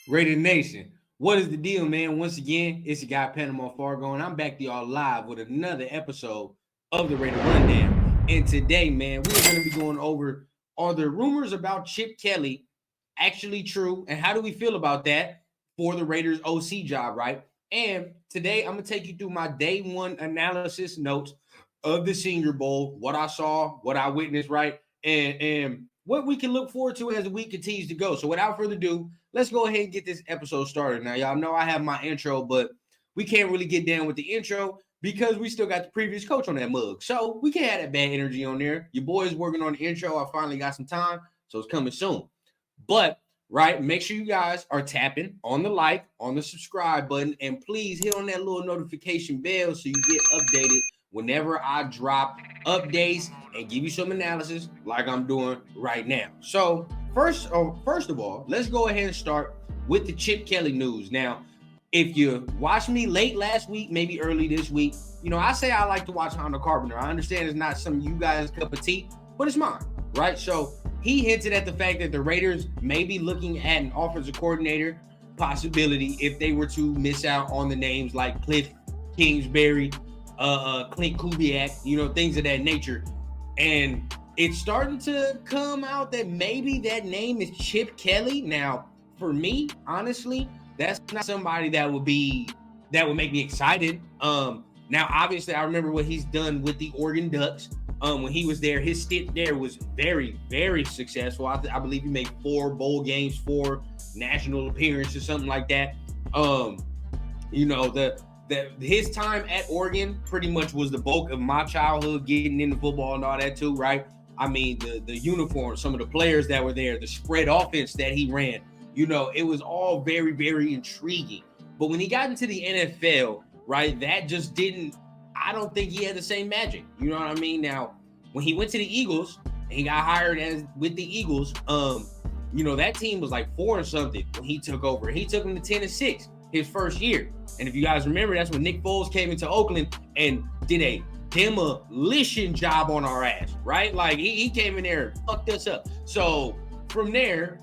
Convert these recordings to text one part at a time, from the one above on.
Raider Nation, what is the deal, man? Once again, it's your guy Panama Fargo, and I'm back to y'all live with another episode of the Raider Rundown. And today, man, we're going to be going over, are the rumors about Chip Kelly actually true, and how do we feel about that for the Raiders OC job, right? And today, I'm going to take you through my day one analysis notes of the Senior Bowl, what I saw, what I witnessed, right? And what we can look forward to as the week continues to go. So without further ado, let's go ahead and get this episode started. Now, y'all know I have my intro, but we can't really get down with the intro because we still got the previous coach on that mug. So we can't have that bad energy on there. Your boy's working on the intro. I finally got some time, so it's coming soon. But, right, make sure you guys are tapping on the like, on the subscribe button, and please hit on that little notification bell so you get updated whenever I drop updates and give you some analysis like I'm doing right now. So first of all, let's go ahead and start with the Chip Kelly news. Now, if you watched me late last week, maybe early this week, you know, I say I like to watch Honda Carpenter. I understand it's not some of you guys' cup of tea, but it's mine, right? So he hinted at the fact that the Raiders may be looking at an offensive coordinator possibility if they were to miss out on the names like Cliff Kingsbury, Clint Kubiak, you know, things of that nature. And it's starting to come out that maybe that name is Chip Kelly. Now, for me, honestly, that's not somebody that would make me excited. Now, obviously, I remember what he's done with the Oregon Ducks. When he was there, his stint there was very, very successful. I believe he made 4 bowl games, 4 national appearances, something like that. You know, his time at Oregon pretty much was the bulk of my childhood, getting into football and all that too, right? I mean, the uniforms, some of the players that were there, the spread offense that he ran, you know, it was all very, very intriguing. But when he got into the NFL, right, that just I don't think he had the same magic. You know what I mean? Now, when he went to the Eagles and he got hired with the Eagles, you know, that team was like 4 or something when he took over. He took them to 10-6 his first year. And if you guys remember, that's when Nick Foles came into Oakland and did a demolition job on our ass, right? Like he came in there and fucked us up. So from there,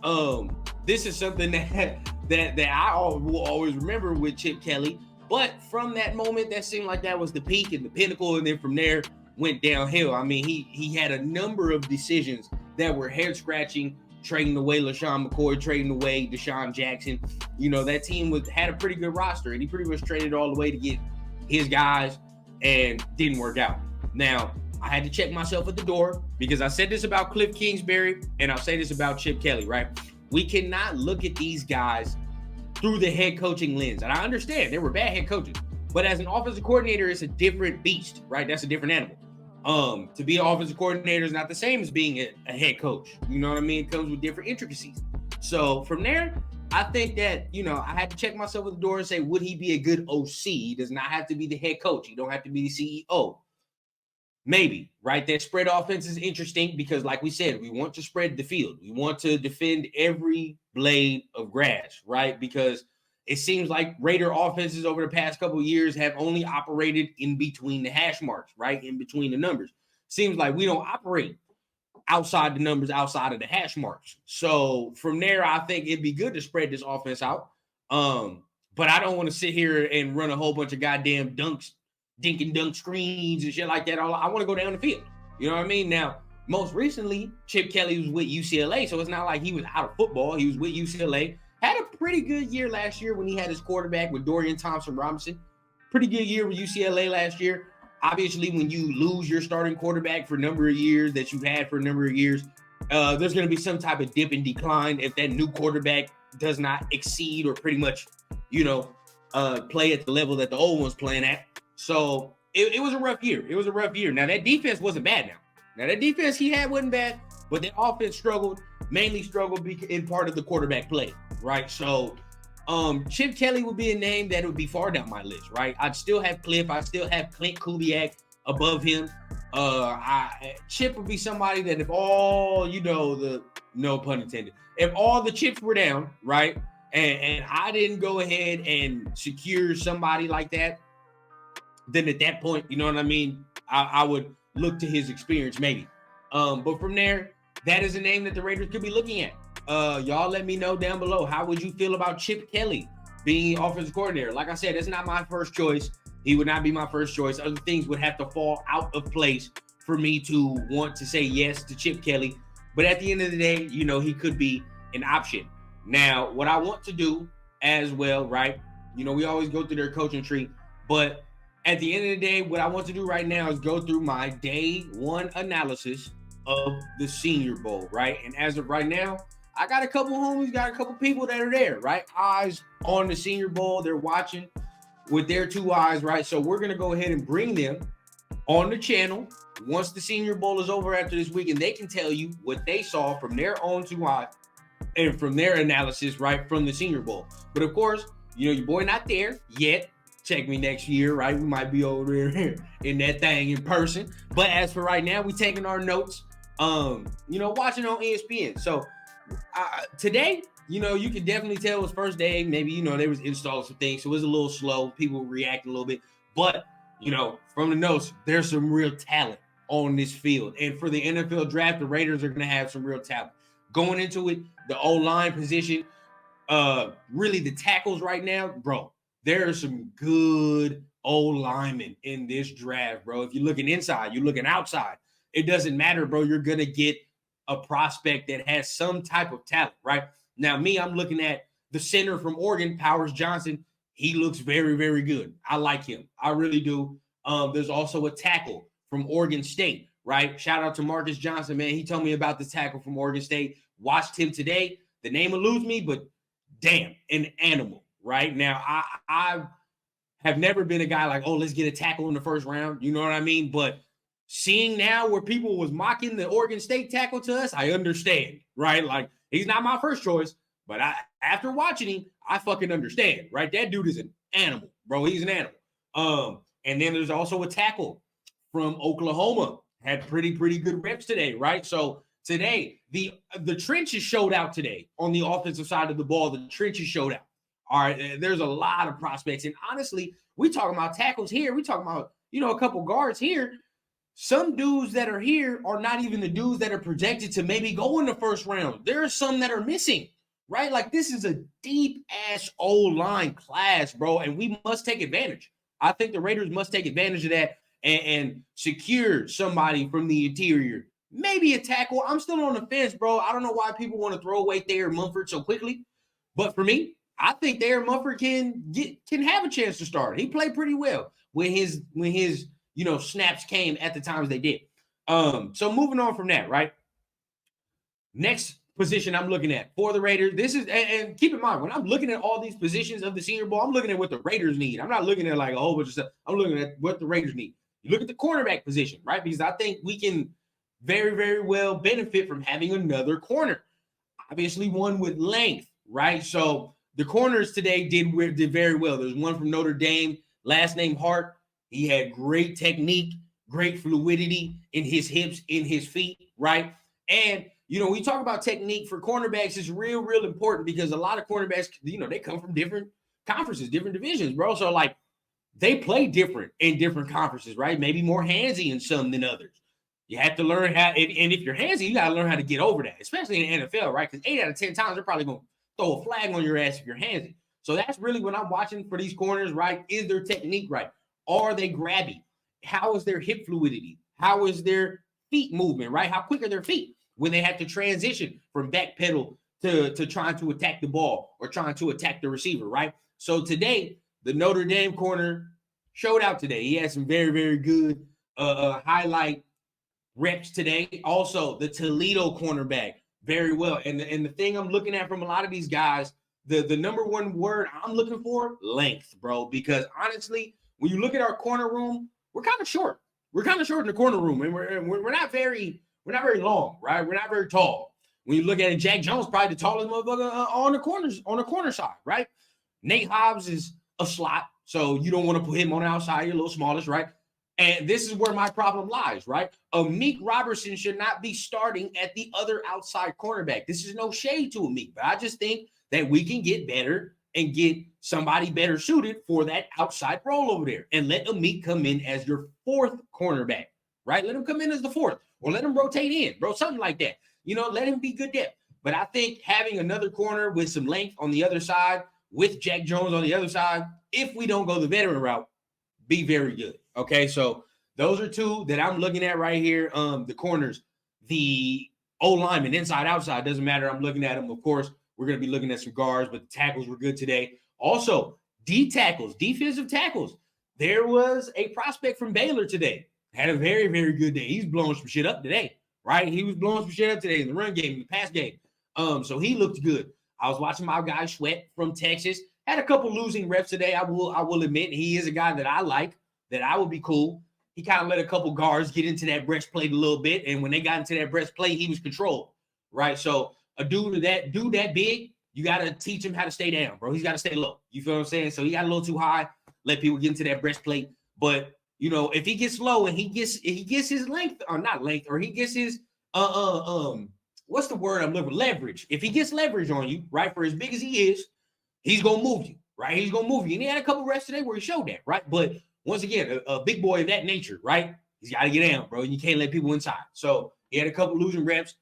this is something that I will always remember with Chip Kelly. But from that moment, that seemed like that was the peak and the pinnacle, and then from there went downhill. I mean, he had a number of decisions that were head scratching. Trading away LaShawn McCoy, trading away Deshaun Jackson. You know, that team had a pretty good roster, and he pretty much traded all the way to get his guys and didn't work out. Now, I had to check myself at the door because I said this about Cliff Kingsbury, and I'll say this about Chip Kelly, right? We cannot look at these guys through the head coaching lens. And I understand they were bad head coaches, but as an offensive coordinator, it's a different beast, right? That's a different animal. To be an offensive coordinator is not the same as being a head coach. You know what I mean? It comes with different intricacies. So from there, I think that, you know, I had to check myself at the door and say, would he be a good OC? He does not have to be the head coach. He don't have to be the CEO. Maybe, right? That spread offense is interesting because, like we said, we want to spread the field. We want to defend every blade of grass, right? Because it seems like Raider offenses over the past couple of years have only operated in between the hash marks, right? In between the numbers. Seems like we don't operate outside the numbers, outside of the hash marks. So from there, I think it'd be good to spread this offense out. But I don't want to sit here and run a whole bunch of goddamn dink and dunk screens and shit like that. I want to go down the field. You know what I mean? Now, most recently, Chip Kelly was with UCLA, so it's not like he was out of football. He was with UCLA. Had a pretty good year last year when he had his quarterback with Dorian Thompson-Robinson. Pretty good year with UCLA last year. Obviously, when you lose your starting quarterback for a number of years that you've had for a number of years, there's going to be some type of dip and decline if that new quarterback does not exceed or pretty much, you know, play at the level that the old one's playing at. So it was a rough year. It was a rough year. Now, that defense wasn't bad now. Now, that defense he had wasn't bad, but the offense mainly struggled in part of the quarterback play, right? So Chip Kelly would be a name that would be far down my list, right? I'd still have Cliff. I still have Clint Kubiak above him. Chip would be somebody that if all, you know, no pun intended, if all the chips were down, right, and I didn't go ahead and secure somebody like that, then at that point, you know what I mean, I would look to his experience maybe. But from there, that is a name that the Raiders could be looking at. Y'all let me know down below. How would you feel about Chip Kelly being offensive coordinator? Like I said, that's not my first choice. He would not be my first choice. Other things would have to fall out of place for me to want to say yes to Chip Kelly. But at the end of the day, you know, he could be an option. Now, what I want to do as well, right? You know, we always go through their coaching tree, but at the end of the day, what I want to do right now is go through my day one analysis of the Senior Bowl, right? And as of right now, I got a couple homies, got a couple people that are there, right? Eyes on the Senior Bowl. They're watching with their 2 eyes, right? So we're going to go ahead and bring them on the channel once the Senior Bowl is over after this week, and they can tell you what they saw from their own 2 eyes and from their analysis, right, from the Senior Bowl. But of course, you know, your boy not there yet. Check me next year, right? We might be over there in that thing in person. But as for right now, we taking our notes, you know, watching on ESPN. So today, you know, you can definitely tell it was first day. Maybe, you know, they was installing some things, so it was a little slow. People reacting a little bit. But, you know, from the notes, there's some real talent on this field. And for the NFL draft, the Raiders are going to have some real talent. Going into it, the O-line position, really the tackles right now, bro, there are some good O-linemen in this draft, bro. If you're looking inside, you're looking outside, it doesn't matter, bro. You're going to get a prospect that has some type of talent, right? Now, me, I'm looking at the center from Oregon, Powers Johnson. He looks very, very good. I like him. I really do. There's also a tackle from Oregon State, right? Shout out to Marcus Johnson, man. He told me about the tackle from Oregon State. Watched him today. The name eludes me, but damn, an animal, right? Now, I have never been a guy like, oh, let's get a tackle in the first round. You know what I mean? But seeing now where people was mocking the Oregon State tackle to us, I understand, right? Like, he's not my first choice, but after watching him, I fucking understand, right? That dude is an animal, bro. He's an animal. And then there's also a tackle from Oklahoma. Had pretty good reps today, right? So today, the trenches showed out today on the offensive side of the ball. The trenches showed out. All right, there's a lot of prospects. And honestly, we talking about tackles here. We talking about, you know, a couple guards here. Some dudes that are here are not even the dudes that are projected to maybe go in the first round. There are some that are missing, right? Like, this is a deep-ass O-line class, bro, and we must take advantage. I think the Raiders must take advantage of that and secure somebody from the interior. Maybe a tackle. I'm still on the fence, bro. I don't know why people want to throw away Thayer Munford so quickly. But for me, I think Thayer Munford can have a chance to start. He played pretty well when his you know, snaps came at the times they did. So moving on from that, right? Next position I'm looking at for the Raiders. This is, and keep in mind, when I'm looking at all these positions of the Senior Bowl, I'm looking at what the Raiders need. I'm not looking at like a whole bunch of stuff. I'm looking at what the Raiders need. You look at the cornerback position, right? Because I think we can very, very well benefit from having another corner. Obviously, one with length, right? So the corners today did very well. There's one from Notre Dame, last name Hart. He had great technique, great fluidity in his hips, in his feet, right? And, you know, we talk about technique for cornerbacks is real important because a lot of cornerbacks, you know, they come from different conferences, different divisions, bro. So, like, they play different in different conferences, right? Maybe more handsy in some than others. You have to learn how, and if you're handsy, you got to learn how to get over that, especially in the NFL, right? Because 8 out of 10 times, they're probably going to throw a flag on your ass if you're handsy. So that's really what I'm watching for these corners, right? Is their technique right? Are they grabby? How is their hip fluidity? How is their feet movement, right? How quick are their feet when they have to transition from back pedal to trying to attack the ball or trying to attack the receiver, right? So today, the Notre Dame corner showed out today. He had some very good highlight reps today. Also, the Toledo cornerback, very well. And the thing I'm looking at from a lot of these guys, the number one word I'm looking for, length, bro. Because honestly, when you look at our corner room, we're kind of short. We're kind of short in the corner room, and we're not very long, right? We're not very tall. When you look at it, Jack Jones probably the tallest motherfucker on the corner side, right? Nate Hobbs is a slot, so you don't want to put him on the outside. You're a little smallish, right? And this is where my problem lies, right? Amik Robertson should not be starting at the other outside cornerback. This is no shade to Amik, but I just think that we can get better and get somebody better suited for that outside role over there. And let Amik come in as your fourth cornerback, right? Let him come in as the fourth, or let him rotate in, bro, something like that. You know, let him be good depth. But I think having another corner with some length on the other side, with Jack Jones on the other side, if we don't go the veteran route, be very good. Okay, so those are two that I'm looking at right here. The corners, the O-lineman, inside, outside, doesn't matter. I'm looking at them. Of course, we're going to be looking at some guards, but the tackles were good today. Also, D-tackles, defensive tackles. There was a prospect from Baylor today. Had a very, very good day. He's blowing some shit up today, right? He was blowing some shit up today in the run game, in the pass game. So he looked good. I was watching my guy Sweat from Texas. Had a couple losing reps today. I will admit he is a guy that I like, that I would be cool. He kind of let a couple guards get into that breastplate a little bit, and when they got into that breastplate, he was controlled, right? So a dude that big, you got to teach him how to stay down, bro. He's got to stay low. You feel what I'm saying? So he got a little too high, let people get into that breastplate. But you know, if he gets low and he gets his length, or not length, or he gets his what's the word I'm looking for? Leverage. If he gets leverage on you, right, for as big as he is, he's gonna move you, right? He's gonna move you. And he had a couple reps today where he showed that, right? But once again, a big boy of that nature, right? He's got to get down, bro. And you can't let people inside. So he had a couple losing reps.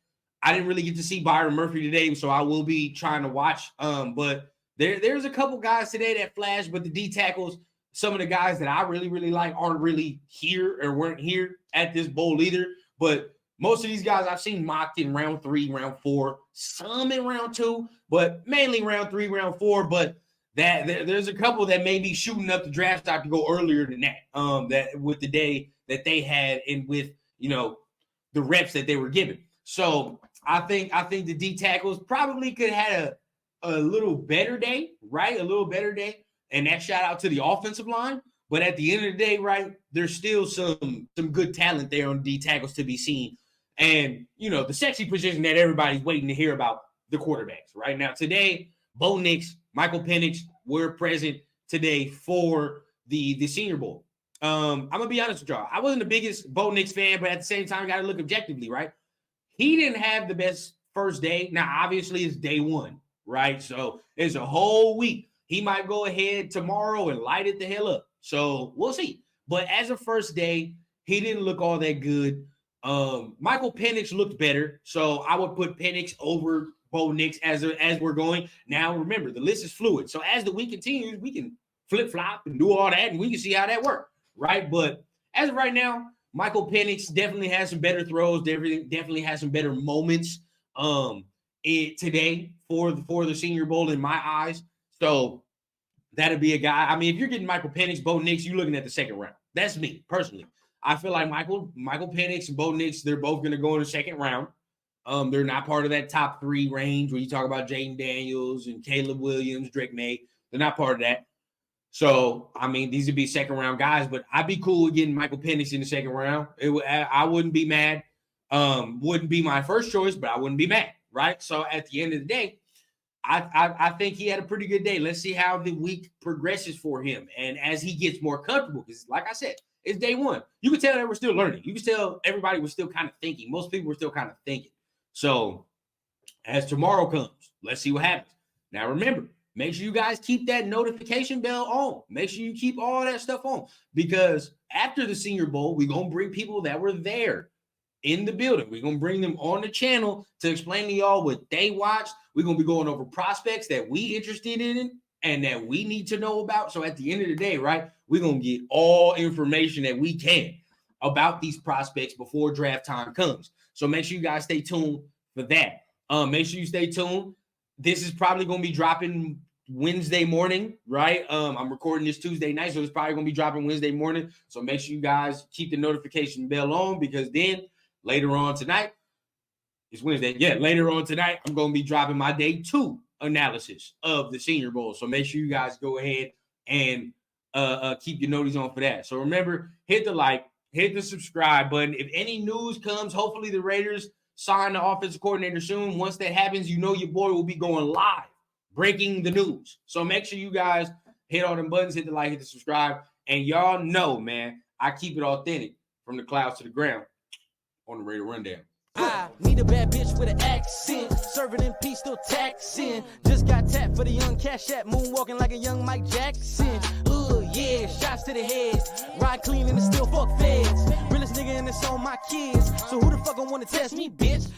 I didn't really get to see Byron Murphy today, so I will be trying to watch. But there's a couple guys today that flashed, but the D tackles, some of the guys that I really, really like aren't really here or weren't here at this bowl either. But most of these guys I've seen mocked in round 3, round 4, some in round 2, but mainly round 3, round 4. But there's a couple that may be shooting up the draft stock to go earlier than that. That with the day that they had and with, you know, the reps that they were given. So I think the D tackles probably could have had a little better day, right? A little better day. And that shout out to the offensive line. But at the end of the day, right, there's still some good talent there on D tackles to be seen. And, you know, the sexy position that everybody's waiting to hear about, the quarterbacks. Right now, today, Bo Nix, Michael Penix were present today for the Senior Bowl. I'm going to be honest with y'all. I wasn't the biggest Bo Nix fan, but at the same time, got to look objectively, right? He didn't have the best first day. Now, obviously, it's day 1, right? So it's a whole week. He might go ahead tomorrow and light it the hell up. So we'll see. But as a first day, he didn't look all that good. Michael Penix looked better. So I would put Penix over Bo Nix as we're going. Now, remember, the list is fluid. So as the week continues, we can flip-flop and do all that, and we can see how that works, right? But as of right now, Michael Penix definitely has some better throws, definitely has some better moments today for the Senior Bowl in my eyes. So that'd be a guy. I mean, if you're getting Michael Penix, Bo Nix, you're looking at the second round. That's me, personally. I feel like Michael Penix and Bo Nix, they're both going to go in the second round. They're not part of that top 3 range where you talk about Jaden Daniels and Caleb Williams, Drake May. They're not part of that. So, I mean, these would be second-round guys, but I'd be cool with getting Michael Penix in the second round. I wouldn't be mad. Wouldn't be my first choice, but I wouldn't be mad, right? So, at the end of the day, I think he had a pretty good day. Let's see how the week progresses for him. And as he gets more comfortable, because like I said, it's day 1. You can tell that we're still learning. You can tell everybody was still kind of thinking. Most people were still kind of thinking. So as tomorrow comes, let's see what happens. Now, remember, make sure you guys keep that notification bell on. Make sure you keep all that stuff on. Because after the Senior Bowl, we're going to bring people that were there in the building. We're going to bring them on the channel to explain to y'all what they watched. We're going to be going over prospects that we interested in and that we need to know about. So at the end of the day, right, we're going to get all information that we can about these prospects before draft time comes. So make sure you guys stay tuned for that. Make sure you stay tuned. This is probably going to be dropping Wednesday morning, right? I'm recording this Tuesday night, so it's probably going to be dropping Wednesday morning. So make sure you guys keep the notification bell on, because then later on tonight, it's Wednesday. Yeah, later on tonight, I'm going to be dropping my day 2 analysis of the Senior Bowl. So make sure you guys go ahead and keep your notice on for that. So remember, hit the like, hit the subscribe button. If any news comes, hopefully the Raiders sign the offensive coordinator soon. Once that happens, you know your boy will be going live, breaking the news. So make sure you guys hit all them buttons, hit the like, hit the subscribe. And y'all know, man, I keep it authentic from the clouds to the ground on the Raider Rundown. I need a bad bitch with an accent, serving in peace, still taxing. Just got tapped for the young cash app, moonwalking like a young Mike Jackson. Yeah, shots to the head, ride clean and still fuck feds. Realest nigga and it's on my kids, so who the fuck gon' wanna test me, bitch?